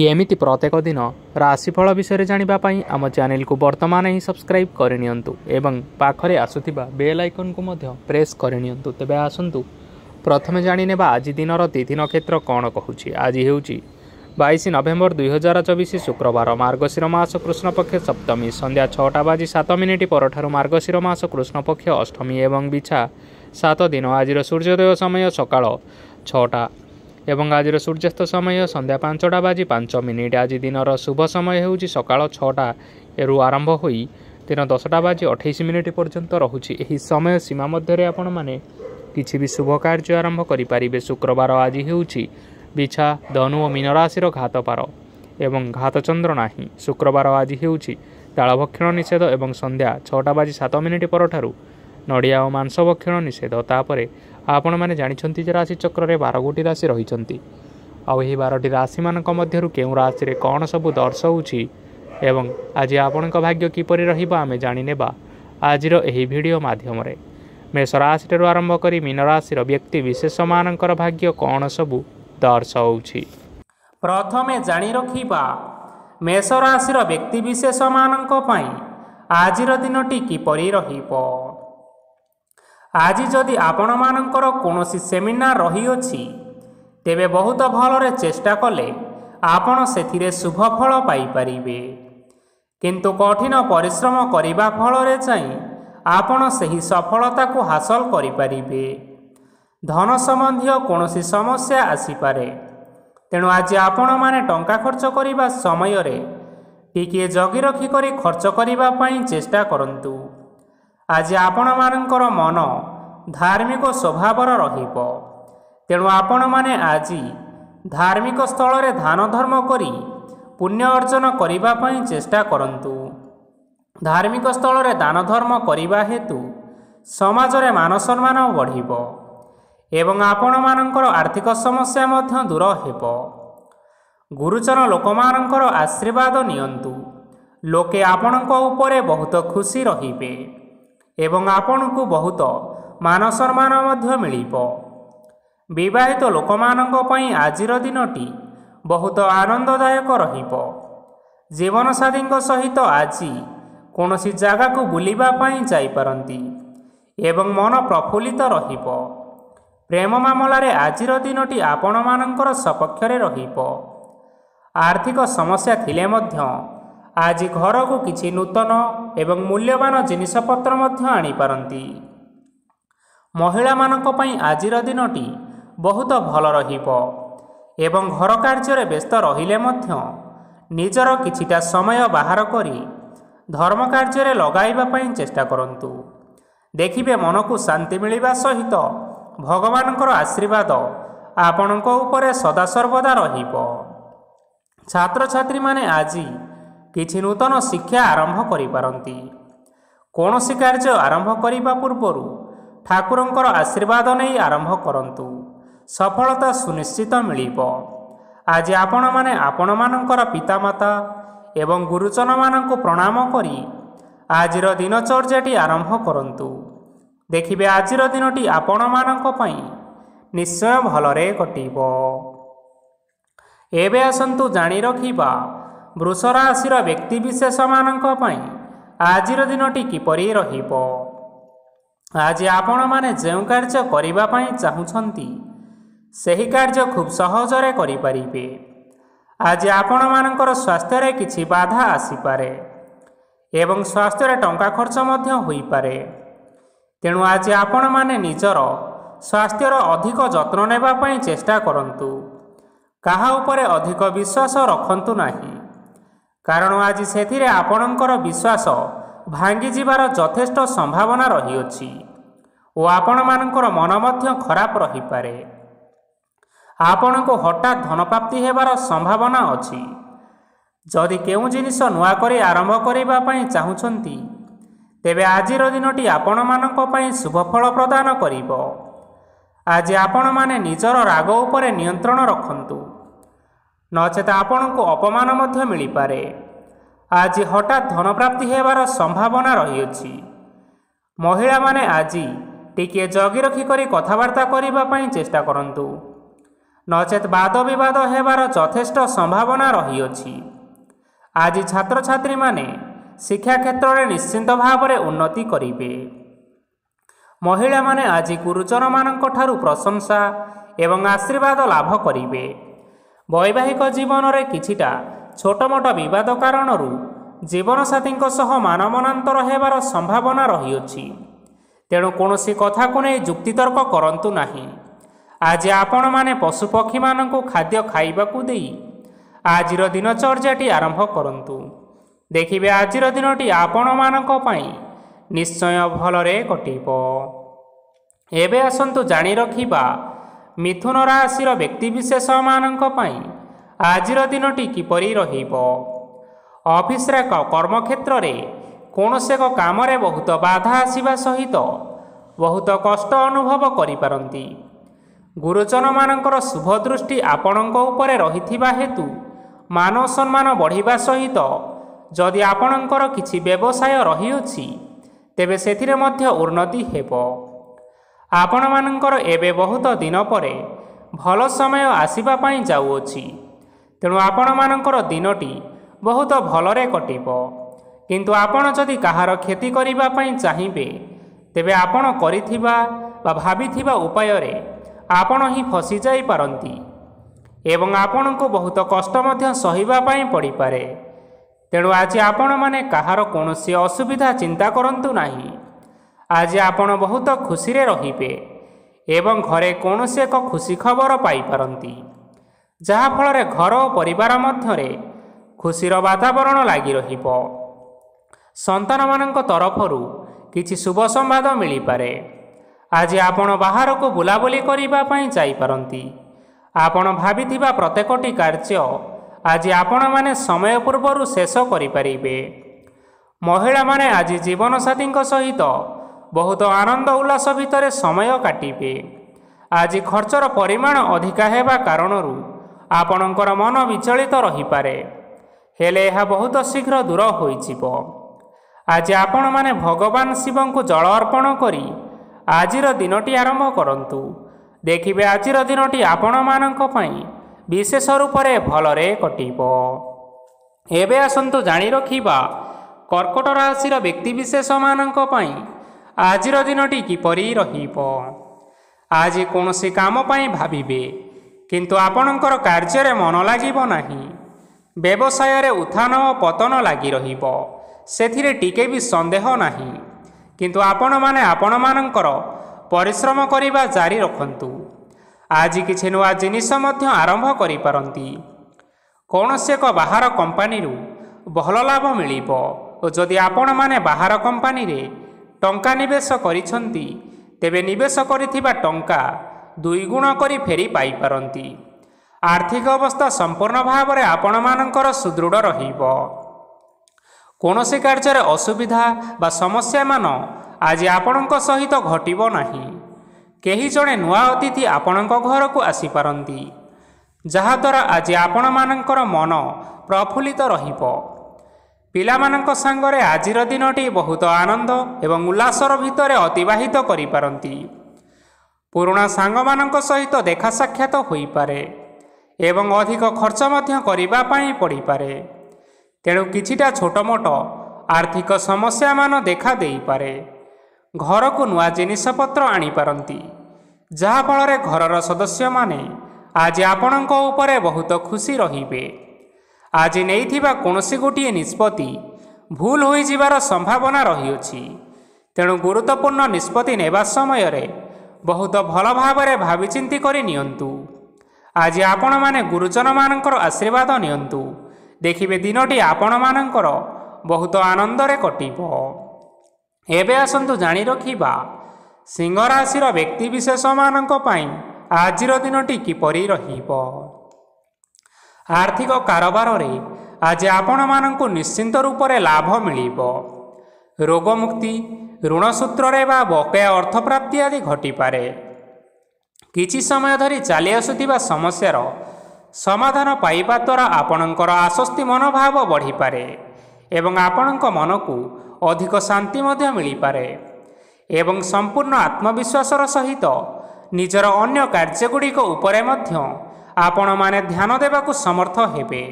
एमिति प्रत्येक दिन राशिफल विषय जानापी आम चैनल को वर्तमान ही सब्सक्राइब करनियंतु एवं पाखरे आसुथिबा बेल आइकन को मध्य प्रेस करनियंतु। तेबे आसंतु प्रथमे जानिनेबा आज दिनर तिथि नक्षत्र कौन कहूछि। आज हेउछि 22 नवेम्बर 2024 शुक्रवार मार्गशीर मास कृष्ण पक्ष सप्तमी संध्या 6:07 परठारु मार्गशीर मास कृष्ण पक्ष अष्टमी एवं बिछा 7 दिन। आज सूर्योदय समय सकाळ 6टा एवं आज सूर्यास्त समय संध्या 5:05। आज दिनर शुभ समय होउछि सकाळ 6टा एरु आरंभ होई दिन 10:28 पर्यंत रहुछि। एही समय सीमा मध्य आपण माने किछि भी शुभ कार्य आरंभ करि पारिबे। शुक्रवार आज हेउछि बिछा धनु और मीन राशि घातपार एवं घातचंद्र नाही। शुक्रवार आज हेउछि तालभक्षण निषेध एवं संध्या 6:07 परठारु नड़िया और मांस भक्षण निषेध। तापरे आपण माने जानिछंती जे राशि चक्र रे 12 गोटी राशि रहिछंती। आउ एही 12टी राशि मानक मध्यरु केउ राशि रे कोन सब दर्शाउछि एवं आज आपणक भाग्य किपरि रहिबा आमे जानि नेबा आजिर एही वीडियो माध्यम रे। मेष राशि रे आरंभ करी मीन राशि रो व्यक्ति विशेष मानकर भाग्य कोन सब दर्शाउछि। प्रथमे जानि रखिबा मेष राशि रो व्यक्ति विशेष मानक पई आजिर दिनटी किपरि रहिबो। आज जदि आपण मानकर कोनोसी सेमिनार रही अछि तेबे बहुत भलरे चेष्टा कले आपण सेथिरे शुभ फल पाई परिबे। किंतु कठिन परिश्रम करिबा फलरे चाहिँ आपण सही सफलता को हासिल करि परिबे। धन संबंधी कोनोसी समस्या आसी पारे, तेणु आज आपण माने टंका खर्च करिबा समय रे टिके जगी रखी करी खर्च करिबा पई चेष्टा करंतु। आज आपण मानकर मन धार्मिक स्वभावर रहिबो, तेणु आपण माने आज धार्मिक स्थल रे दान धर्म करी पुण्य अर्जन करिबा पई चेष्टा करंतु। धार्मिक स्थल रे दान धर्म करिबा हेतु समाज रे मान सम्मान बढ़िबो एवं आपण मानकर आर्थिक समस्या मध्य दूर हेबो। गुरुजन लोकमानकर आशीर्वाद नियंतु। लोके आपणक उपरे बहुत खुशी रहिबे एवं आपण को बहुत मान सम्मान मध्य मिलिबो। विवाहित लोकमानक पई आजिर दिनटी बहुत आनंददायक रहिबो। जीवन साथीଙ୍କ सहित आजी कोनोसी जागा को बुलिबा पई जाई पारंती एवं मन प्रफुल्लित रहिबो। प्रेम मामला रे आजिर दिनटी आपण मानकर सपक्षरे रहिबो। आर्थिक समस्या थिले मध्य आज घर को किछि नूतन एवं मूल्यवान जिनिसपत्र मध्य आनी पारंती। महिला मानक पई आजिर दिनटी बहुत भल रहिबो एवं घर कार्य रे व्यस्त रहिले मध्य निजर किछिटा समय बाहर करी धर्म कार्य रे लगाइबा पई चेष्टा करंतु। देखिबे मन को शांति मिलिबा सहित भगवानकर आशीर्वाद आपणक उपरे सदा सर्वदा रहिबो। छात्र छात्री माने आजी किछि नूतन शिक्षा आरंभ करि पारंती। कोनोसी कार्य आरंभ करिबा पूर्वरु ठाकुरंकर आशीर्वाद नै आरंभ करंतु। सफलता सुनिश्चित मिलिबो। आज आपण माने आपण मानकर पितामाता एवं गुरुजन मानंकु प्रणाम करी आजिर दिनचर्याटी आरंभ करंतु। देखिबे आजिर दिनटी आपण मानक पई निश्चय भलरे कटिबो। एबे आसंतु जानि रखिबा वृष राशिर व्यक्ति विशेष मानक पई आजिर दिनटी किपरि रहिबो। आज आपण माने जेउ कार्य करिबा पई चाहुछंती सही कार्य खूब सहजरे करि परिबे। आज आपण मानकर स्वास्थ्य रे किछि बाधा आसी पारे एवं स्वास्थ्य रे टंका खर्च मध्य होई पारे, तेणु आज आपण माने निजर स्वास्थ्यर अधिक जत्न नेबा पई चेष्टा करंतु। काहा उपरे अधिक विश्वास रखंतु नाही, कारण आज सेथिरे आपणकर विश्वास भांगी जिबार यथेष्ट संभावना रही अछि ओ आपण मानकर मन मध्य खराब रही पारे। आपण को हठात धन प्राप्ति हेबार संभावना अछि। जदि केउ जिनिस नुआ करी आरंभ करिबा पई चाहुछंती तेबे आजिर दिनटी आपण मानक पई शुभ फल प्रदान करिबो। आज आपण माने निजर राग उपरे नियंत्रण रखंतु, नचेत आपण को अपमान मध्य मिली पारे। आज हठात धन प्राप्ति हेबार संभावना रही अछि। महिला माने आज टिके जगी रखी करी कथावार्ता करिबा पई चेष्टा करंतु। ନଚେତ୍ ବାଦ ବିବାଦ ହେବାର ଯଥେଷ୍ଟ ସମ୍ଭାବନା ରହିଅଛି। ଆଜି ଛାତ୍ରଛାତ୍ରୀମାନେ ଶିକ୍ଷା କ୍ଷେତ୍ରରେ ନିଶ୍ଚିନ୍ତ ଭାବରେ ଉନ୍ନତି କରିବେ। ମହିଳାମାନେ ଆଜି ଗୁରୁଜନମାନଙ୍କ ଠାରୁ ପ୍ରଶଂସା ଏବଂ ଆଶୀର୍ବାଦ ଲାଭ କରିବେ। ବୈବାହିକ ଜୀବନରେ କିଛିଟା ଛୋଟମୋଟ ବିବାଦ କାରଣରୁ ଜୀବନସାଥୀଙ୍କ ସହ ମାନମନାନ୍ତର ହେବାର ସମ୍ଭାବନା ରହିଅଛି। ତେଣୁ କୌଣସି କଥାକୁ ନେଇ ଯୁକ୍ତିତର୍କ କରନ୍ତୁ ନାହିଁ। ଆଜି ଆପଣମାନେ ପଶୁପକ୍ଷୀମାନଙ୍କୁ ଖାଦ୍ୟ ଖାଇବାକୁ ଦେଇ ଆଜିର ଦିନଚର୍ଯ୍ୟାଟି ଆରମ୍ଭ କରନ୍ତୁ। ଦେଖିବେ ଆଜିର ଦିନଟି ଆପଣମାନଙ୍କ ପାଇଁ ନିଶ୍ଚୟ ଭଲରେ କଟିବ। ଏବେ ଆସନ୍ତୁ ଜାଣି ରଖିବା ମିଥୁନ ରାଶିର ବ୍ୟକ୍ତିବିଶେଷମାନଙ୍କ ପାଇଁ ଆଜିର ଦିନଟି କିପରି ରହିବ। ଅଫିସରେ କର୍ମକ୍ଷେତ୍ରରେ କୌଣସି ଏକ କାମରେ ବହୁତ ବାଧା ଆସିବା ସହିତ ବହୁତ କଷ୍ଟ ଅନୁଭବ କରିପାରନ୍ତି। ଗୁରୁଜନମାନଙ୍କର ଶୁଭ ଦୃଷ୍ଟି ଆପଣଙ୍କ ଉପରେ ରହିଥିବା ହେତୁ ମାନ ସମ୍ମାନ ବଢ଼ିବା ସହିତ ଯଦି ଆପଣଙ୍କର କିଛି ବ୍ୟବସାୟ ରହିଅଛି ତେବେ ସେଥିରେ ମଧ୍ୟ ଉନ୍ନତି ହେବ। ଆପଣମାନଙ୍କର ଏବେ ବହୁତ ଦିନ ପରେ ଭଲ ସମୟ ଆସିବା ପାଇଁ ଯାଉଅଛି। ତେଣୁ ଆପଣମାନଙ୍କର ଦିନଟି ବହୁତ ଭଲରେ କଟିବ। କିନ୍ତୁ ଆପଣ ଯଦି କାହାର କ୍ଷତି କରିବା ପାଇଁ ଚାହିଁବେ ତେବେ ଆପଣ କରିଥିବା ବା ଭାବିଥିବା ଉପାୟରେ ଆପଣ ହିଁ ଫସିଯାଇପାରନ୍ତି ଏବଂ ଆପଣଙ୍କୁ ବହୁତ କଷ୍ଟ ମଧ୍ୟ ସହିବା ପାଇଁ ପଡ଼ିପାରେ। ତେଣୁ ଆଜି ଆପଣମାନେ କାହାର କୌଣସି ଅସୁବିଧା ଚିନ୍ତା କରନ୍ତୁ ନାହିଁ। ଆଜି ଆପଣ ବହୁତ ଖୁସିରେ ରହିବେ ଏବଂ ଘରେ କୌଣସି ଏକ ଖୁସି ଖବର ପାଇପାରନ୍ତି, ଯାହାଫଳରେ ଘର ଓ ପରିବାର ମଧ୍ୟରେ ଖୁସିର ବାତାବରଣ ଲାଗି ରହିବ। ସନ୍ତାନମାନଙ୍କ ତରଫରୁ କିଛି ଶୁଭ ସମ୍ବାଦ ମିଳିପାରେ। ଆଜି ଆପଣ ବାହାରକୁ ବୁଲାବୁଲି କରିବା ପାଇଁ ଯାଇପାରନ୍ତି। ଆପଣ ଭାବିଥିବା ପ୍ରତ୍ୟେକଟି କାର୍ଯ୍ୟ ଆଜି ଆପଣମାନେ ସମୟ ପୂର୍ବରୁ ଶେଷ କରିପାରିବେ। ମହିଳାମାନେ ଆଜି ଜୀବନସାଥୀଙ୍କ ସହିତ ବହୁତ ଆନନ୍ଦ ଉଲ୍ଲାସ ଭିତରେ ସମୟ କାଟିବେ। ଆଜି ଖର୍ଚ୍ଚର ପରିମାଣ ଅଧିକା ହେବା କାରଣରୁ ଆପଣଙ୍କର ମନ ବିଚଳିତ ରହିପାରେ, ହେଲେ ଏହା ବହୁତ ଶୀଘ୍ର ଦୂର ହୋଇଯିବ। ଆଜି ଆପଣମାନେ ଭଗବାନ ଶିବଙ୍କୁ ଜଳ ଅର୍ପଣ କରି ଆଜିର ଦିନଟି ଆରମ୍ଭ କରନ୍ତୁ। ଦେଖିବେ ଆଜିର ଦିନଟି ଆପଣମାନଙ୍କ ପାଇଁ ବିଶେଷ ରୂପରେ ଭଲରେ କଟିବ। ଏବେ ଆସନ୍ତୁ ଜାଣି ରଖିବା କର୍କଟ ରାଶିର ବ୍ୟକ୍ତିବିଶେଷମାନଙ୍କ ପାଇଁ ଆଜିର ଦିନଟି କିପରି ରହିବ। ଆଜି କୌଣସି କାମ ପାଇଁ ଭାବିବେ, କିନ୍ତୁ ଆପଣଙ୍କର କାର୍ଯ୍ୟରେ ମନ ଲାଗିବ ନାହିଁ। ବ୍ୟବସାୟରେ ଉତ୍ଥାନ ଓ ପତନ ଲାଗି ରହିବ, ସେଥିରେ ଟିକେ ବି ସନ୍ଦେହ ନାହିଁ। କିନ୍ତୁ ଆପଣମାନେ ଆପଣମାନଙ୍କର ପରିଶ୍ରମ କରିବା ଜାରି ରଖନ୍ତୁ। ଆଜି କିଛି ନୂଆ ଜିନିଷ ମଧ୍ୟ ଆରମ୍ଭ କରିପାରନ୍ତି। କୌଣସି ଏକ ବାହାର କମ୍ପାନୀରୁ ଭଲ ଲାଭ ମିଳିବ ଓ ଯଦି ଆପଣମାନେ ବାହାର କମ୍ପାନୀରେ ଟଙ୍କା ନିବେଶ କରିଛନ୍ତି ତେବେ ନିବେଶ କରିଥିବା ଟଙ୍କା 2 ଗୁଣ କରି ଫେରି ପାଇପାରନ୍ତି। ଆର୍ଥିକ ଅବସ୍ଥା ସମ୍ପୂର୍ଣ୍ଣ ଭାବରେ ଆପଣମାନଙ୍କର ସୁଦୃଢ଼ ରହିବ। କୌଣସି କାର୍ଯ୍ୟରେ ଅସୁବିଧା ବା ସମସ୍ୟାମାନ ଆଜି ଆପଣଙ୍କ ସହିତ ଘଟିବ ନାହିଁ। କେହି ଜଣେ ନୂଆ ଅତିଥି ଆପଣଙ୍କ ଘରକୁ ଆସିପାରନ୍ତି, ଯାହାଦ୍ୱାରା ଆଜି ଆପଣମାନଙ୍କର ମନ ପ୍ରଫୁଲ୍ଲିତ ରହିବ। ପିଲାମାନଙ୍କ ସାଙ୍ଗରେ ଆଜିର ଦିନଟି ବହୁତ ଆନନ୍ଦ ଏବଂ ଉଲ୍ଲାସର ଭିତରେ ଅତିବାହିତ କରିପାରନ୍ତି। ପୁରୁଣା ସାଙ୍ଗମାନଙ୍କ ସହିତ ଦେଖା ସାକ୍ଷାତ ହୋଇପାରେ ଏବଂ ଅଧିକ ଖର୍ଚ୍ଚ ମଧ୍ୟ କରିବା ପାଇଁ ପଡ଼ିପାରେ। ତେଣୁ କିଛିଟା ଛୋଟମୋଟ ଆର୍ଥିକ ସମସ୍ୟାମାନ ଦେଖା ଦେଇପାରେ। ଘରକୁ ନୂଆ ଜିନିଷପତ୍ର ଆଣିପାରନ୍ତି, ଯାହାଫଳରେ ଘରର ସଦସ୍ୟମାନେ ଆଜି ଆପଣଙ୍କ ଉପରେ ବହୁତ ଖୁସି ରହିବେ। ଆଜି ନେଇଥିବା କୌଣସି ଗୋଟିଏ ନିଷ୍ପତ୍ତି ଭୁଲ ହୋଇଯିବାର ସମ୍ଭାବନା ରହିଅଛି। ତେଣୁ ଗୁରୁତ୍ୱପୂର୍ଣ୍ଣ ନିଷ୍ପତ୍ତି ନେବା ସମୟରେ ବହୁତ ଭଲ ଭାବରେ ଭାବିଚିନ୍ତି କରି ନିଅନ୍ତୁ। ଆଜି ଆପଣମାନେ ଗୁରୁଜନମାନଙ୍କର ଆଶୀର୍ବାଦ ନିଅନ୍ତୁ। ଦେଖିବେ ଦିନଟି ଆପଣମାନଙ୍କର ବହୁତ ଆନନ୍ଦରେ କଟିବ। ଏବେ ଆସନ୍ତୁ ଜାଣି ରଖିବା ସିଂହ ରାଶିର ବ୍ୟକ୍ତିବିଶେଷମାନଙ୍କ ପାଇଁ ଆଜିର ଦିନଟି କିପରି ରହିବ। ଆର୍ଥିକ କାରବାରରେ ଆଜି ଆପଣମାନଙ୍କୁ ନିଶ୍ଚିନ୍ତ ରୂପରେ ଲାଭ ମିଳିବ। ରୋଗମୁକ୍ତି, ଋଣ ସୂତ୍ରରେ ବା ବକେୟା ଅର୍ଥପ୍ରାପ୍ତି ଆଦି ଘଟିପାରେ। କିଛି ସମୟ ଧରି ଚାଲି ଆସୁଥିବା ସମସ୍ୟାର ସମାଧାନ ପାଇବା ଦ୍ୱାରା ଆପଣଙ୍କର ଆଶ୍ୱସ୍ତି ମନୋଭାବ ବଢ଼ିପାରେ ଏବଂ ଆପଣଙ୍କ ମନକୁ ଅଧିକ ଶାନ୍ତି ମଧ୍ୟ ମିଳିପାରେ ଏବଂ ସମ୍ପୂର୍ଣ୍ଣ ଆତ୍ମବିଶ୍ୱାସର ସହିତ ନିଜର ଅନ୍ୟ କାର୍ଯ୍ୟଗୁଡ଼ିକ ଉପରେ ମଧ୍ୟ ଆପଣମାନେ ଧ୍ୟାନ ଦେବାକୁ ସମର୍ଥ ହେବେ।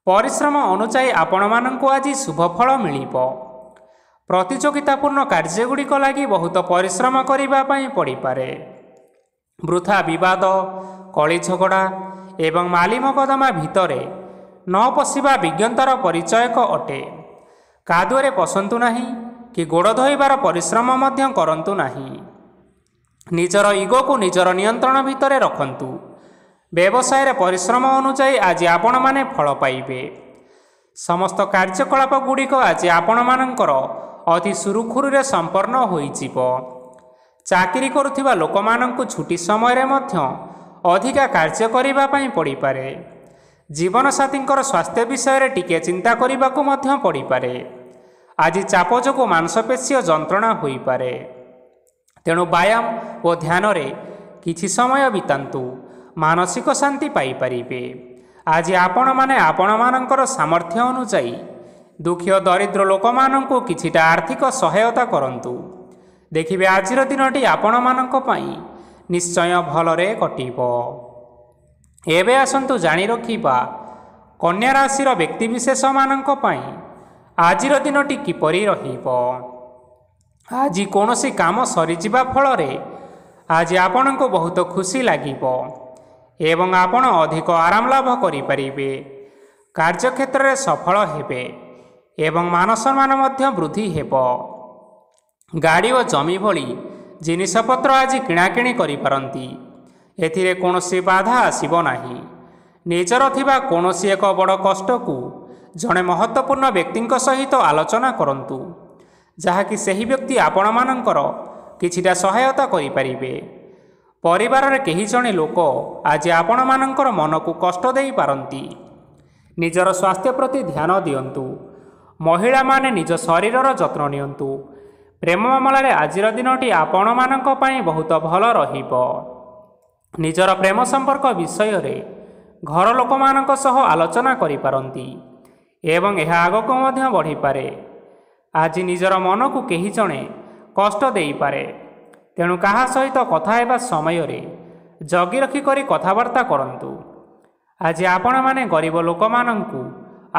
ପରିଶ୍ରମ ଅନୁଯାୟୀ ଆପଣମାନଙ୍କୁ ଆଜି ଶୁଭଫଳ ମିଳିବ। ପ୍ରତିଯୋଗିତାପୂର୍ଣ୍ଣ କାର୍ଯ୍ୟଗୁଡ଼ିକ ଲାଗି ବହୁତ ପରିଶ୍ରମ କରିବା ପାଇଁ ପଡ଼ିପାରେ। ବୃଥା ବିବାଦ, କଳି ଝଗଡ଼ା ଏବଂ ମାଲି ମକଦ୍ଦମା ଭିତରେ ନ ପଶିବା ବିଜ୍ଞତାର ପରିଚୟକ ଅଟେ। କାଦୁଅରେ ପଶନ୍ତୁ ନାହିଁ କି ଗୋଡ଼ ଧୋଇବାର ପରିଶ୍ରମ ମଧ୍ୟ କରନ୍ତୁ ନାହିଁ। ନିଜର ଇଗୋକୁ ନିଜର ନିୟନ୍ତ୍ରଣ ଭିତରେ ରଖନ୍ତୁ। ବ୍ୟବସାୟରେ ପରିଶ୍ରମ ଅନୁଯାୟୀ ଆଜି ଆପଣମାନେ ଫଳ ପାଇବେ। ସମସ୍ତ କାର୍ଯ୍ୟକଳାପ ଗୁଡ଼ିକ ଆଜି ଆପଣମାନଙ୍କର ଅତି ସୁରୁଖୁରୁରେ ସମ୍ପନ୍ନ ହୋଇଯିବ। ଚାକିରି କରୁଥିବା ଲୋକମାନଙ୍କୁ ଛୁଟି ସମୟରେ ମଧ୍ୟ ଅଧିକା କାର୍ଯ୍ୟ କରିବା ପାଇଁ ପଡ଼ିପାରେ। ଜୀବନସାଥୀଙ୍କର ସ୍ୱାସ୍ଥ୍ୟ ବିଷୟରେ ଟିକିଏ ଚିନ୍ତା କରିବାକୁ ମଧ୍ୟ ପଡ଼ିପାରେ। ଆଜି ଚାପ ଯୋଗୁଁ ମାଂସପେଶୀୟ ଯନ୍ତ୍ରଣା ହୋଇପାରେ। ତେଣୁ ବ୍ୟାୟାମ ଓ ଧ୍ୟାନରେ କିଛି ସମୟ ବିତାନ୍ତୁ, ମାନସିକ ଶାନ୍ତି ପାଇପାରିବେ। ଆଜି ଆପଣମାନେ ଆପଣମାନଙ୍କର ସାମର୍ଥ୍ୟ ଅନୁଯାୟୀ ଦୁଃଖୀ ଓ ଦରିଦ୍ର ଲୋକମାନଙ୍କୁ କିଛିଟା ଆର୍ଥିକ ସହାୟତା କରନ୍ତୁ। ଦେଖିବେ ଆଜିର ଦିନଟି ଆପଣମାନଙ୍କ ପାଇଁ ନିଶ୍ଚୟ ଭଲରେ କଟିବ। ଏବେ ଆସନ୍ତୁ ଜାଣି ରଖିବା କନ୍ୟା ରାଶିର ବ୍ୟକ୍ତିବିଶେଷମାନଙ୍କ ପାଇଁ ଆଜିର ଦିନଟି କିପରି ରହିବ। ଆଜି କୌଣସି କାମ ସରିଯିବା ଫଳରେ ଆଜି ଆପଣଙ୍କୁ ବହୁତ ଖୁସି ଲାଗିବ ଏବଂ ଆପଣ ଅଧିକ ଆରାମ ଲାଭ କରିପାରିବେ। କାର୍ଯ୍ୟକ୍ଷେତ୍ରରେ ସଫଳ ହେବେ ଏବଂ ମାନସମ୍ମାନ ମଧ୍ୟ ବୃଦ୍ଧି ହେବ। ଗାଡ଼ି ଓ ଜମି ଭଳି ଜିନିଷପତ୍ର ଆଜି କିଣାକିଣି କରିପାରନ୍ତି। ଏଥିରେ କୌଣସି ବାଧା ଆସିବ ନାହିଁ। ନିଜର ଥିବା କୌଣସି ଏକ ବଡ଼ କଷ୍ଟକୁ ଜଣେ ମହତ୍ତ୍ୱପୂର୍ଣ୍ଣ ବ୍ୟକ୍ତିଙ୍କ ସହିତ ଆଲୋଚନା କରନ୍ତୁ, ଯାହାକି ସେହି ବ୍ୟକ୍ତି ଆପଣମାନଙ୍କର କିଛିଟା ସହାୟତା କରିପାରିବେ। ପରିବାରରେ କେହି ଜଣେ ଲୋକ ଆଜି ଆପଣମାନଙ୍କର ମନକୁ କଷ୍ଟ ଦେଇପାରନ୍ତି। ନିଜର ସ୍ୱାସ୍ଥ୍ୟ ପ୍ରତି ଧ୍ୟାନ ଦିଅନ୍ତୁ। ମହିଳାମାନେ ନିଜ ଶରୀରର ଯତ୍ନ ନିଅନ୍ତୁ। ପ୍ରେମ ମାମଲାରେ ଆଜିର ଦିନଟି ଆପଣମାନଙ୍କ ପାଇଁ ବହୁତ ଭଲ ରହିବ। ନିଜର ପ୍ରେମ ସମ୍ପର୍କ ବିଷୟରେ ଘର ଲୋକମାନଙ୍କ ସହ ଆଲୋଚନା କରିପାରନ୍ତି ଏବଂ ଏହା ଆଗକୁ ମଧ୍ୟ ବଢ଼ିପାରେ। ଆଜି ନିଜର ମନକୁ କେହି ଜଣେ କଷ୍ଟ ଦେଇପାରେ, ତେଣୁ କାହା ସହିତ କଥା ହେବା ସମୟରେ ଜଗି ରଖି କରି କଥାବାର୍ତ୍ତା କରନ୍ତୁ। ଆଜି ଆପଣମାନେ ଗରିବ ଲୋକମାନଙ୍କୁ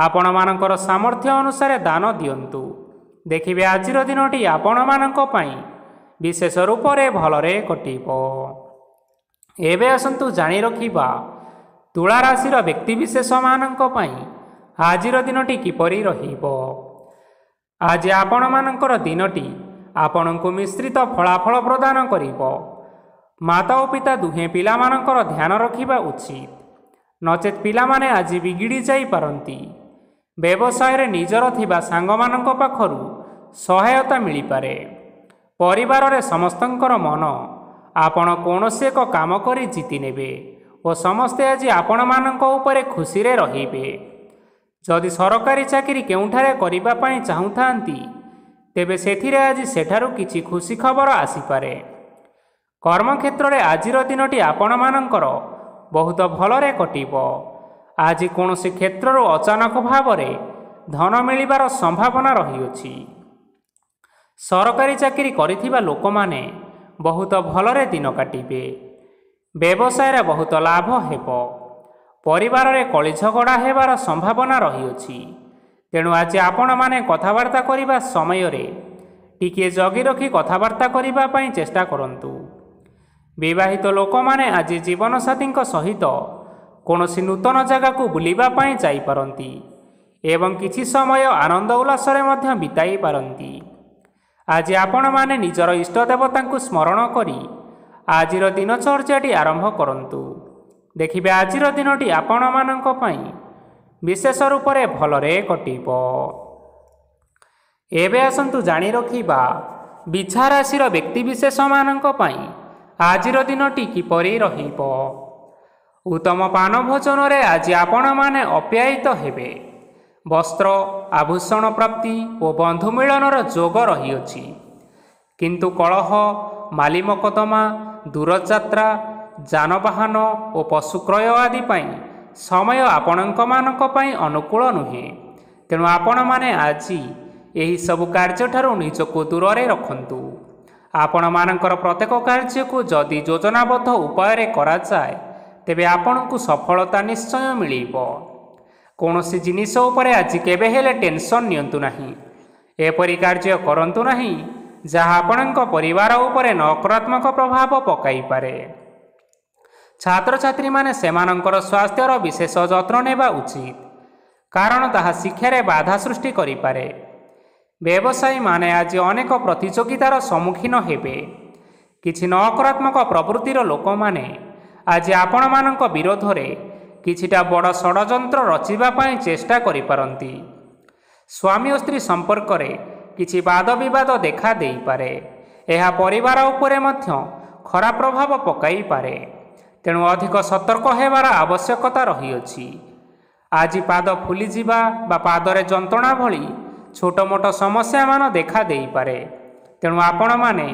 ଆପଣମାନଙ୍କର ସାମର୍ଥ୍ୟ ଅନୁସାରେ ଦାନ ଦିଅନ୍ତୁ। ଦେଖିବେ ଆଜିର ଦିନଟି ଆପଣମାନଙ୍କ ପାଇଁ ବିଶେଷ ରୂପରେ ଭଲରେ କଟିବ। ଏବେ ଆସନ୍ତୁ ଜାଣି ରଖିବା ତୁଳା ରାଶିର ବ୍ୟକ୍ତିବିଶେଷମାନଙ୍କ ପାଇଁ ଆଜିର ଦିନଟି କିପରି ରହିବ। ଆଜି ଆପଣମାନଙ୍କର ଦିନଟି ଆପଣଙ୍କୁ ମିଶ୍ରିତ ଫଳାଫଳ ପ୍ରଦାନ କରିବ। ମାତା ଓ ପିତା ଦୁହେଁ ପିଲାମାନଙ୍କର ଧ୍ୟାନ ରଖିବା ଉଚିତ, ନଚେତ୍ ପିଲାମାନେ ଆଜି ବିଗିଡ଼ି ଯାଇପାରନ୍ତି। ବ୍ୟବସାୟରେ ନିଜର ଥିବା ସାଙ୍ଗମାନଙ୍କ ପାଖରୁ ସହାୟତା ମିଳିପାରେ। ପରିବାରରେ ସମସ୍ତଙ୍କର ମନ ଆପଣ କୌଣସି ଏକ କାମ କରି ଜିତି ନେବେ ଓ ସମସ୍ତେ ଆଜି ଆପଣମାନଙ୍କ ଉପରେ ଖୁସିରେ ରହିବେ। ଯଦି ସରକାରୀ ଚାକିରି କେଉଁଠାରେ କରିବା ପାଇଁ ଚାହୁଁଥାନ୍ତି, ତେବେ ସେଥିରେ ଆଜି ସେଠାରୁ କିଛି ଖୁସି ଖବର ଆସିପାରେ। କର୍ମକ୍ଷେତ୍ରରେ ଆଜିର ଦିନଟି ଆପଣମାନଙ୍କର ବହୁତ ଭଲରେ କଟିବ। ଆଜି କୌଣସି କ୍ଷେତ୍ରରୁ ଅଚାନକ ଭାବରେ ଧନ ମିଳିବାର ସମ୍ଭାବନା ରହିଅଛି। ସରକାରୀ ଚାକିରି କରିଥିବା ଲୋକମାନେ ବହୁତ ଭଲରେ ଦିନ କାଟିବେ। ବ୍ୟବସାୟରେ ବହୁତ ଲାଭ ହେବ। ପରିବାରରେ କଳି ଝଗଡ଼ା ହେବାର ସମ୍ଭାବନା ରହିଅଛି। ତେଣୁ ଆଜି ଆପଣମାନେ କଥାବାର୍ତ୍ତା କରିବା ସମୟରେ ଟିକିଏ ଜଗି ରଖି କଥାବାର୍ତ୍ତା କରିବା ପାଇଁ ଚେଷ୍ଟା କରନ୍ତୁ। ବିବାହିତ ଲୋକମାନେ ଆଜି ଜୀବନସାଥୀଙ୍କ ସହିତ କୌଣସି ନୂତନ ଜାଗାକୁ ବୁଲିବା ପାଇଁ ଯାଇପାରନ୍ତି ଏବଂ କିଛି ସମୟ ଆନନ୍ଦ ଉଲ୍ଲାସରେ ମଧ୍ୟ ବିତାଇ ପାରନ୍ତି। ଆଜି ଆପଣମାନେ ନିଜର ଇଷ୍ଟ ଦେବତାଙ୍କୁ ସ୍ମରଣ କରି ଆଜିର ଦିନଚର୍ଯ୍ୟାଟି ଆରମ୍ଭ କରନ୍ତୁ। ଦେଖିବେ ଆଜିର ଦିନଟି ଆପଣମାନଙ୍କ ପାଇଁ ବିଶେଷ ରୂପରେ ଭଲରେ କଟିବ। ଏବେ ଆସନ୍ତୁ ଜାଣି ରଖିବା ବିଛା ରାଶିର ବ୍ୟକ୍ତିବିଶେଷମାନଙ୍କ ପାଇଁ ଆଜିର ଦିନଟି କିପରି ରହିବ। ଉତ୍ତମ ପାନ ଭୋଜନରେ ଆଜି ଆପଣମାନେ ଅପ୍ୟାୟିତ ହେବେ। ବସ୍ତ୍ର ଆଭୂଷଣ ପ୍ରାପ୍ତି ଓ ବନ୍ଧୁ ମିଳନର ଯୋଗ ରହିଅଛି। କିନ୍ତୁ କଳହ, ମାଲି ମକଦ୍ଦମା, ଦୂରଯାତ୍ରା, ଯାନବାହନ ଓ ପଶୁ କ୍ରୟ ଆଦି ପାଇଁ ସମୟ ଆପଣମାନଙ୍କ ପାଇଁ ଅନୁକୂଳ ନୁହେଁ। ତେଣୁ ଆପଣମାନେ ଆଜି ଏହିସବୁ କାର୍ଯ୍ୟଠାରୁ ନିଜକୁ ଦୂରରେ ରଖନ୍ତୁ। ଆପଣମାନଙ୍କର ପ୍ରତ୍ୟେକ କାର୍ଯ୍ୟକୁ ଯଦି ଯୋଜନାବଦ୍ଧ ଉପାୟରେ କରାଯାଏ, ତେବେ ଆପଣଙ୍କୁ ସଫଳତା ନିଶ୍ଚୟ ମିଳିବ। କୌଣସି ଜିନିଷ ଉପରେ ଆଜି କେବେ ହେଲେ ଟେନସନ୍ ନିଅନ୍ତୁ ନାହିଁ। ଏପରି କାର୍ଯ୍ୟ କରନ୍ତୁ ନାହିଁ ଯାହା ଆପଣଙ୍କ ପରିବାର ଉପରେ ନକାରାତ୍ମକ ପ୍ରଭାବ ପକାଇପାରେ। ଛାତ୍ରଛାତ୍ରୀମାନେ ସେମାନଙ୍କର ସ୍ୱାସ୍ଥ୍ୟର ବିଶେଷ ଯତ୍ନ ନେବା ଉଚିତ, କାରଣ ତାହା ଶିକ୍ଷାରେ ବାଧା ସୃଷ୍ଟି କରିପାରେ। ବ୍ୟବସାୟୀମାନେ ଆଜି ଅନେକ ପ୍ରତିଯୋଗିତାର ସମ୍ମୁଖୀନ ହେବେ। କିଛି ନକାରାତ୍ମକ ପ୍ରବୃତ୍ତିର ଲୋକମାନେ ଆଜି ଆପଣମାନଙ୍କ ବିରୋଧରେ କିଛିଟା ବଡ଼ ଷଡ଼ଯନ୍ତ୍ର ରଚିବା ପାଇଁ ଚେଷ୍ଟା କରିପାରନ୍ତି। ସ୍ୱାମୀ ଓ ସ୍ତ୍ରୀ ସମ୍ପର୍କରେ କିଛି ବାଦବିବାଦ ଦେଖା ଦେଇପାରେ। ଏହା ପରିବାର ଉପରେ ମଧ୍ୟ ଖରାପ ପ୍ରଭାବ ପକାଇପାରେ। ତେଣୁ ଅଧିକ ସତର୍କ ହେବାର ଆବଶ୍ୟକତା ରହିଅଛି। ଆଜି ପାଦ ଫୁଲିଯିବା ବା ପାଦରେ ଯନ୍ତ୍ରଣା ଭଳି ଛୋଟ ମୋଟ ସମସ୍ୟାମାନ ଦେଖା ଦେଇପାରେ। ତେଣୁ ଆପଣମାନେ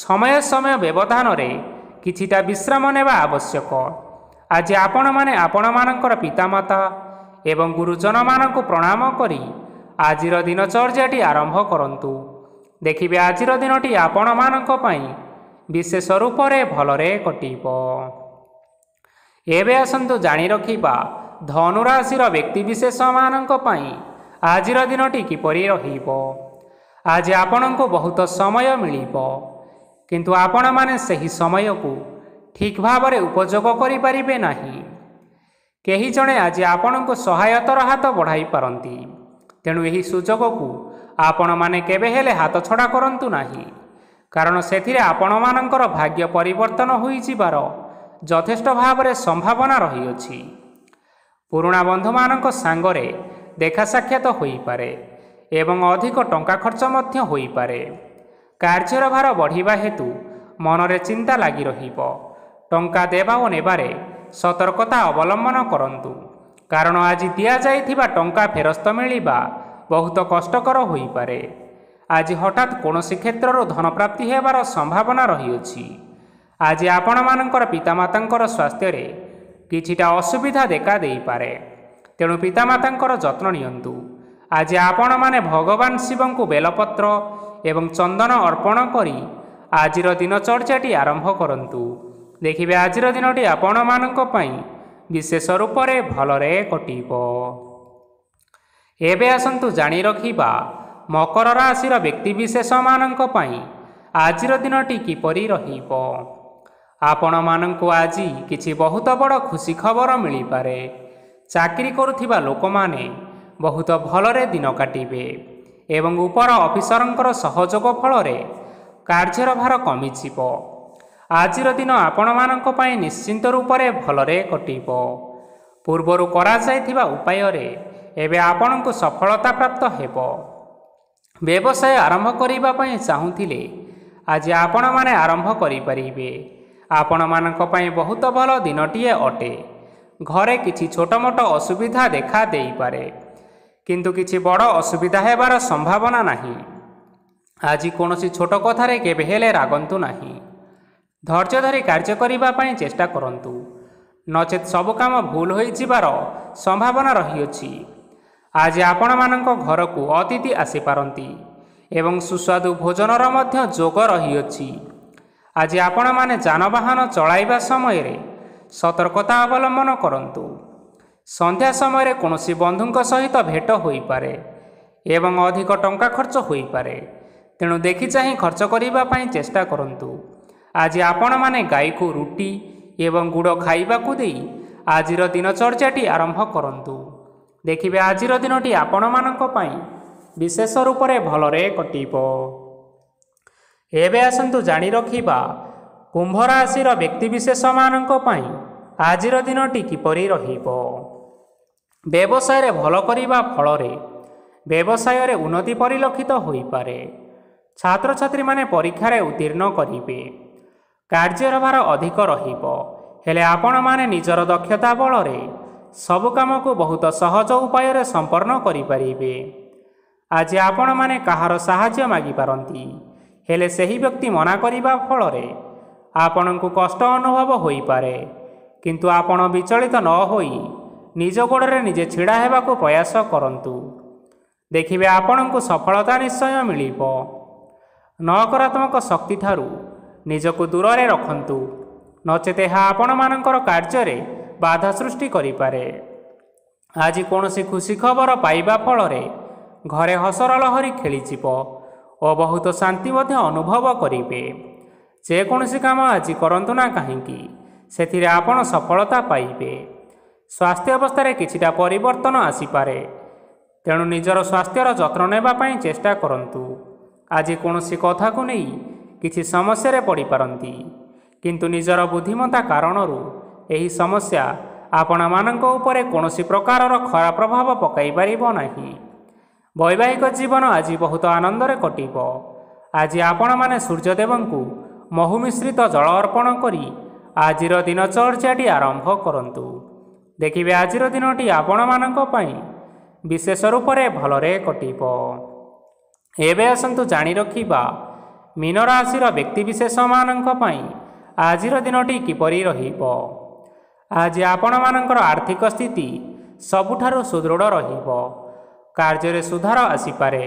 ସମୟ ସମୟ ବ୍ୟବଧାନରେ କିଛିଟା ବିଶ୍ରାମ ନେବା ଆବଶ୍ୟକ। ଆଜି ଆପଣମାନେ ଆପଣମାନଙ୍କର ପିତାମାତା ଏବଂ ଗୁରୁଜନମାନଙ୍କୁ ପ୍ରଣାମ କରି ଆଜିର ଦିନଚର୍ଯ୍ୟାଟି ଆରମ୍ଭ କରନ୍ତୁ। ଦେଖିବେ ଆଜିର ଦିନଟି ଆପଣମାନଙ୍କ ପାଇଁ ବିଶେଷ ରୂପରେ ଭଲରେ କଟିବ। ଏବେ ଆସନ୍ତୁ ଜାଣି ରଖିବା ଧନୁରାଶିର ବ୍ୟକ୍ତିବିଶେଷମାନଙ୍କ ପାଇଁ ଆଜିର ଦିନଟି କିପରି ରହିବ। ଆଜି ଆପଣଙ୍କୁ ବହୁତ ସମୟ ମିଳିବ, କିନ୍ତୁ ଆପଣମାନେ ସେହି ସମୟକୁ ଠିକ୍ ଭାବରେ ଉପଯୋଗ କରିପାରିବେ ନାହିଁ। କେହି ଜଣେ ଆଜି ଆପଣଙ୍କୁ ସହାୟତାର ହାତ ବଢ଼ାଇ ପାରନ୍ତି। ତେଣୁ ଏହି ସୁଯୋଗକୁ ଆପଣମାନେ କେବେ ହେଲେ ହାତଛଡ଼ା କରନ୍ତୁ ନାହିଁ, କାରଣ ସେଥିରେ ଆପଣମାନଙ୍କର ଭାଗ୍ୟ ପରିବର୍ତ୍ତନ ହୋଇଯିବାର ଯଥେଷ୍ଟ ଭାବରେ ସମ୍ଭାବନା ରହିଅଛି। ପୁରୁଣା ବନ୍ଧୁମାନଙ୍କ ସାଙ୍ଗରେ ଦେଖା ସାକ୍ଷାତ ହୋଇପାରେ ଏବଂ ଅଧିକ ଟଙ୍କା ଖର୍ଚ୍ଚ ମଧ୍ୟ ହୋଇପାରେ। କାର୍ଯ୍ୟର ଭାର ବଢ଼ିବା ହେତୁ ମନରେ ଚିନ୍ତା ଲାଗି ରହିବ। ଟଙ୍କା ଦେବା ଓ ନେବାରେ ସତର୍କତା ଅବଲମ୍ବନ କରନ୍ତୁ, କାରଣ ଆଜି ଦିଆଯାଇଥିବା ଟଙ୍କା ଫେରସ୍ତ ମିଳିବା ବହୁତ କଷ୍ଟକର ହୋଇପାରେ। ଆଜି ହଠାତ୍ କୌଣସି କ୍ଷେତ୍ରରୁ ଧନପ୍ରାପ୍ତି ହେବାର ସମ୍ଭାବନା ରହିଅଛି। ଆଜି ଆପଣମାନଙ୍କର ପିତାମାତାଙ୍କର ସ୍ୱାସ୍ଥ୍ୟରେ କିଛିଟା ଅସୁବିଧା ଦେଖା ଦେଇପାରେ। ତେଣୁ ପିତାମାତାଙ୍କର ଯତ୍ନ ନିଅନ୍ତୁ। ଆଜି ଆପଣମାନେ ଭଗବାନ ଶିବଙ୍କୁ ବେଲପତ୍ର ଏବଂ ଚନ୍ଦନ ଅର୍ପଣ କରି ଆଜିର ଦିନଚର୍ଯ୍ୟାଟି ଆରମ୍ଭ କରନ୍ତୁ। ଦେଖିବେ ଆଜିର ଦିନଟି ଆପଣମାନଙ୍କ ପାଇଁ ବିଶେଷ ରୂପରେ ଭଲରେ କଟିବ। ଏବେ ଆସନ୍ତୁ ଜାଣି ରଖିବା ମକର ରାଶିର ବ୍ୟକ୍ତିବିଶେଷମାନଙ୍କ ପାଇଁ ଆଜିର ଦିନଟି କିପରି ରହିବ। ଆପଣମାନଙ୍କୁ ଆଜି କିଛି ବହୁତ ବଡ଼ ଖୁସି ଖବର ମିଳିପାରେ। ଚାକିରି କରୁଥିବା ଲୋକମାନେ ବହୁତ ଭଲରେ ଦିନ କାଟିବେ ଏବଂ ଉପର ଅଫିସରଙ୍କର ସହଯୋଗ ଫଳରେ କାର୍ଯ୍ୟର ଭାର କମିଯିବ। ଆଜିର ଦିନ ଆପଣମାନଙ୍କ ପାଇଁ ନିଶ୍ଚିନ୍ତ ରୂପରେ ଭଲରେ କଟିବ। ପୂର୍ବରୁ କରାଯାଇଥିବା ଉପାୟରେ ଏବେ ଆପଣଙ୍କୁ ସଫଳତା ପ୍ରାପ୍ତ ହେବ। ବ୍ୟବସାୟ ଆରମ୍ଭ କରିବା ପାଇଁ ଚାହୁଁଥିଲେ ଆଜି ଆପଣମାନେ ଆରମ୍ଭ କରିପାରିବେ। ଆପଣମାନଙ୍କ ପାଇଁ ବହୁତ ଭଲ ଦିନଟିଏ ଅଟେ। ଘରେ କିଛି ଛୋଟ ମୋଟ ଅସୁବିଧା ଦେଖା ଦେଇପାରେ, କିନ୍ତୁ କିଛି ବଡ଼ ଅସୁବିଧା ହେବାର ସମ୍ଭାବନା ନାହିଁ। ଆଜି କୌଣସି ଛୋଟ କଥାରେ କେବେ ହେଲେ ରାଗନ୍ତୁ ନାହିଁ। ଧୈର୍ଯ୍ୟ ଧରି କାର୍ଯ୍ୟ କରିବା ପାଇଁ ଚେଷ୍ଟା କରନ୍ତୁ, ନଚେତ୍ ସବୁ କାମ ଭୁଲ ହୋଇଯିବାର ସମ୍ଭାବନା ରହିଅଛି। ଆଜି ଆପଣମାନଙ୍କ ଘରକୁ ଅତିଥି ଆସିପାରନ୍ତି ଏବଂ ସୁସ୍ୱାଦୁ ଭୋଜନର ମଧ୍ୟ ଯୋଗ ରହିଅଛି। ଆଜି ଆପଣମାନେ ଯାନବାହନ ଚଳାଇବା ସମୟରେ ସତର୍କତା ଅବଲମ୍ବନ କରନ୍ତୁ। ସନ୍ଧ୍ୟା ସମୟରେ କୌଣସି ବନ୍ଧୁଙ୍କ ସହିତ ଭେଟ ହୋଇପାରେ ଏବଂ ଅଧିକ ଟଙ୍କା ଖର୍ଚ୍ଚ ହୋଇପାରେ। ତେଣୁ ଦେଖି ଚାହିଁ ଖର୍ଚ୍ଚ କରିବା ପାଇଁ ଚେଷ୍ଟା କରନ୍ତୁ। ଆଜି ଆପଣମାନେ ଗାଈକୁ ରୁଟି ଏବଂ ଗୁଡ଼ ଖାଇବାକୁ ଦେଇ ଆଜିର ଦିନଚର୍ଯ୍ୟାଟି ଆରମ୍ଭ କରନ୍ତୁ। ଦେଖିବେ ଆଜିର ଦିନଟି ଆପଣମାନଙ୍କ ପାଇଁ ବିଶେଷ ରୂପରେ ଭଲରେ କଟିବ। ଏବେ ଆସନ୍ତୁ ଜାଣି ରଖିବା କୁମ୍ଭ ରାଶିର ବ୍ୟକ୍ତିବିଶେଷମାନଙ୍କ ପାଇଁ ଆଜିର ଦିନଟି କିପରି ରହିବ। ବ୍ୟବସାୟରେ ଭଲ କରିବା ଫଳରେ ବ୍ୟବସାୟରେ ଉନ୍ନତି ପରିଲକ୍ଷିତ ହୋଇପାରେ। ଛାତ୍ରଛାତ୍ରୀମାନେ ପରୀକ୍ଷାରେ ଉତ୍ତୀର୍ଣ୍ଣ କରିବେ। କାର୍ଯ୍ୟର ଭାର ଅଧିକ ରହିବ, ହେଲେ ଆପଣମାନେ ନିଜର ଦକ୍ଷତା ବଳରେ ସବୁ କାମକୁ ବହୁତ ସହଜ ଉପାୟରେ ସମ୍ପନ୍ନ କରିପାରିବେ। ଆଜି ଆପଣମାନେ କାହାର ସାହାଯ୍ୟ ମାଗିପାରନ୍ତି, ହେଲେ ସେହି ବ୍ୟକ୍ତି ମନା କରିବା ଫଳରେ ଆପଣଙ୍କୁ କଷ୍ଟ ଅନୁଭବ ହୋଇପାରେ। କିନ୍ତୁ ଆପଣ ବିଚଳିତ ନ ହୋଇ ନିଜ ଗୋଡ଼ରେ ନିଜେ ଛିଡ଼ା ହେବାକୁ ପ୍ରୟାସ କରନ୍ତୁ। ଦେଖିବେ ଆପଣଙ୍କୁ ସଫଳତା ନିଶ୍ଚୟ ମିଳିବ। ନକାରାତ୍ମକ ଶକ୍ତିଠାରୁ ନିଜକୁ ଦୂରରେ ରଖନ୍ତୁ। ନଚେତ୍ ଏହା ଆପଣମାନଙ୍କର କାର୍ଯ୍ୟରେ ବାଧା ସୃଷ୍ଟି କରିପାରେ। ଆଜି କୌଣସି ଖୁସି ଖବର ପାଇବା ଫଳରେ ଘରେ ହସର ଲହରୀ ଖେଳିଯିବ ଓ ବହୁତ ଶାନ୍ତି ମଧ୍ୟ ଅନୁଭବ କରିବେ। ଯେକୌଣସି କାମ ଆଜି କରନ୍ତୁ ନା କାହିଁକି ସେଥିରେ ଆପଣ ସଫଳତା ପାଇବେ। ସ୍ୱାସ୍ଥ୍ୟ ଅବସ୍ଥାରେ କିଛିଟା ପରିବର୍ତ୍ତନ ଆସିପାରେ, ତେଣୁ ନିଜର ସ୍ୱାସ୍ଥ୍ୟର ଯତ୍ନ ନେବା ପାଇଁ ଚେଷ୍ଟା କରନ୍ତୁ। ଆଜି କୌଣସି କଥାକୁ ନେଇ କିଛି ସମସ୍ୟାରେ ପଡ଼ିପାରନ୍ତି, କିନ୍ତୁ ନିଜର ବୁଦ୍ଧିମତ୍ତା କାରଣରୁ ଏହି ସମସ୍ୟା ଆପଣମାନଙ୍କ ଉପରେ କୌଣସି ପ୍ରକାରର ଖରାପ ପ୍ରଭାବ ପକାଇ ପାରିବ ନାହିଁ। ବୈବାହିକ ଜୀବନ ଆଜି ବହୁତ ଆନନ୍ଦରେ କଟିବ। ଆଜି ଆପଣମାନେ ସୂର୍ଯ୍ୟଦେବଙ୍କୁ ମହୁ ମିଶ୍ରିତ ଜଳ ଅର୍ପଣ କରି ଆଜିର ଦିନଚର୍ଯ୍ୟାଟି ଆରମ୍ଭ କରନ୍ତୁ। ଦେଖିବେ ଆଜିର ଦିନଟି ଆପଣମାନଙ୍କ ପାଇଁ ବିଶେଷ ରୂପରେ ଭଲରେ କଟିବ। ଏବେ ଆସନ୍ତୁ ଜାଣି ରଖିବା ମୀନ ରାଶିର ବ୍ୟକ୍ତିବିଶେଷମାନଙ୍କ ପାଇଁ ଆଜିର ଦିନଟି କିପରି ରହିବ। ଆଜି ଆପଣମାନଙ୍କର ଆର୍ଥିକ ସ୍ଥିତି ସବୁଠାରୁ ସୁଦୃଢ଼ ରହିବ। କାର୍ଯ୍ୟରେ ସୁଧାର ଆସିପାରେ।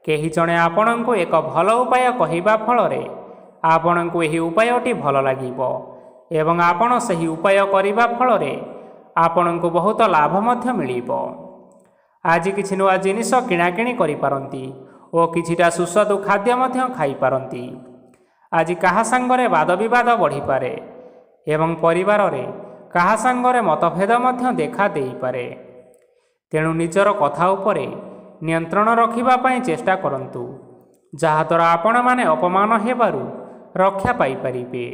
କେହି ଜଣେ ଆପଣଙ୍କୁ ଏକ ଭଲ ଉପାୟ କହିବା ଫଳରେ ଆପଣଙ୍କୁ ଏହି ଉପାୟଟି ଭଲ ଲାଗିବ ଏବଂ ଆପଣ ସେହି ଉପାୟ କରିବା ଫଳରେ ଆପଣଙ୍କୁ ବହୁତ ଲାଭ ମଧ୍ୟ ମିଳିବ। ଆଜି କିଛି ନୂଆ ଜିନିଷ କିଣାକିଣି କରିପାରନ୍ତି ଓ କିଛିଟା ସୁସ୍ୱାଦୁ ଖାଦ୍ୟ ମଧ୍ୟ ଖାଇପାରନ୍ତି। ଆଜି କାହା ସାଙ୍ଗରେ ବାଦବିବାଦ ବଢ଼ିପାରେ ଏବଂ ପରିବାରରେ କାହା ସାଙ୍ଗରେ ମତଭେଦ ମଧ୍ୟ ଦେଖା ଦେଇପାରେ। ତେଣୁ ନିଜର କଥା ଉପରେ ନିୟନ୍ତ୍ରଣ ରଖିବା ପାଇଁ ଚେଷ୍ଟା କରନ୍ତୁ, ଯାହାଦ୍ୱାରା ଆପଣମାନେ ଅପମାନ ହେବାରୁ ରକ୍ଷା ପାଇପାରିବେ।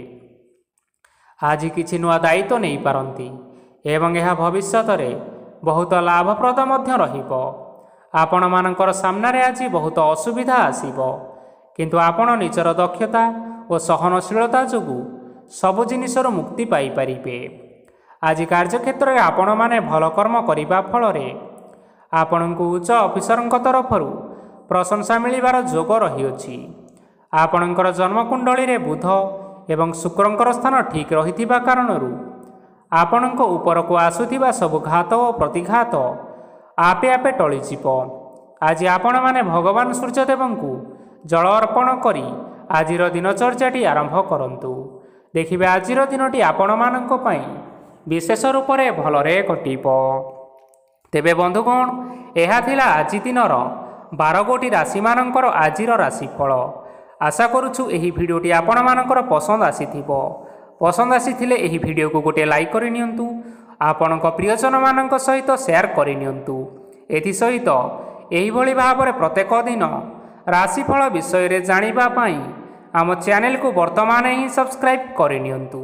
ଆଜି କିଛି ନୂଆ ଦାୟିତ୍ୱ ନେଇପାରନ୍ତି ଏବଂ ଏହା ଭବିଷ୍ୟତରେ ବହୁତ ଲାଭପ୍ରଦ ମଧ୍ୟ ରହିବ। ଆପଣମାନଙ୍କର ସାମ୍ନାରେ ଆଜି ବହୁତ ଅସୁବିଧା ଆସିବ, କିନ୍ତୁ ଆପଣ ନିଜର ଦକ୍ଷତା ଓ ସହନଶୀଳତା ଯୋଗୁଁ ସବୁ ଜିନିଷରୁ ମୁକ୍ତି ପାଇପାରିବେ। ଆଜି କାର୍ଯ୍ୟକ୍ଷେତ୍ରରେ ଆପଣମାନେ ଭଲ କର୍ମ କରିବା ଫଳରେ ଆପଣଙ୍କୁ ଉଚ୍ଚ ଅଫିସରଙ୍କ ତରଫରୁ ପ୍ରଶଂସା ମିଳିବାର ଯୋଗ ରହିଅଛି। ଆପଣଙ୍କର ଜନ୍ମକୁଣ୍ଡଳୀରେ ବୁଧ ଏବଂ ଶୁକ୍ରଙ୍କର ସ୍ଥାନ ଠିକ୍ ରହିଥିବା କାରଣରୁ ଆପଣଙ୍କ ଉପରକୁ ଆସୁଥିବା ସବୁ ଘାତ ଓ ପ୍ରତିଘାତ ଆପେ ଆପେ ଟଳିଯିବ। ଆଜି ଆପଣମାନେ ଭଗବାନ ସୂର୍ଯ୍ୟଦେବଙ୍କୁ ଜଳ ଅର୍ପଣ କରି ଆଜିର ଦିନଚର୍ଯ୍ୟାଟି ଆରମ୍ଭ କରନ୍ତୁ। ଦେଖିବେ ଆଜିର ଦିନଟି ଆପଣମାନଙ୍କ ପାଇଁ ବିଶେଷ ରୂପରେ ଭଲରେ କଟିବ। ତେବେ ବନ୍ଧୁଗଣ, ଏହା ଥିଲା ଆଜି ଦିନର 12 ଗୋଟି ରାଶିମାନଙ୍କର ଆଜିର ରାଶିଫଳ। ଆଶା କରୁଛୁ ଏହି ଭିଡ଼ିଓଟି ଆପଣମାନଙ୍କର ପସନ୍ଦ ଆସିଥିବ। ପସନ୍ଦ ଆସିଥିଲେ ଏହି ଭିଡ଼ିଓକୁ ଗୋଟିଏ ଲାଇକ୍ କରିନିଅନ୍ତୁ। ଆପଣଙ୍କ ପ୍ରିୟଜନମାନଙ୍କ ସହିତ ସେୟାର କରିନିଅନ୍ତୁ। ଏଥିସହିତ ଏହିଭଳି ଭାବରେ ପ୍ରତ୍ୟେକ ଦିନ ରାଶିଫଳ ବିଷୟରେ ଜାଣିବା ପାଇଁ ଆମ ଚ୍ୟାନେଲକୁ ବର୍ତ୍ତମାନ ହିଁ ସବସ୍କ୍ରାଇବ୍ କରିନିଅନ୍ତୁ।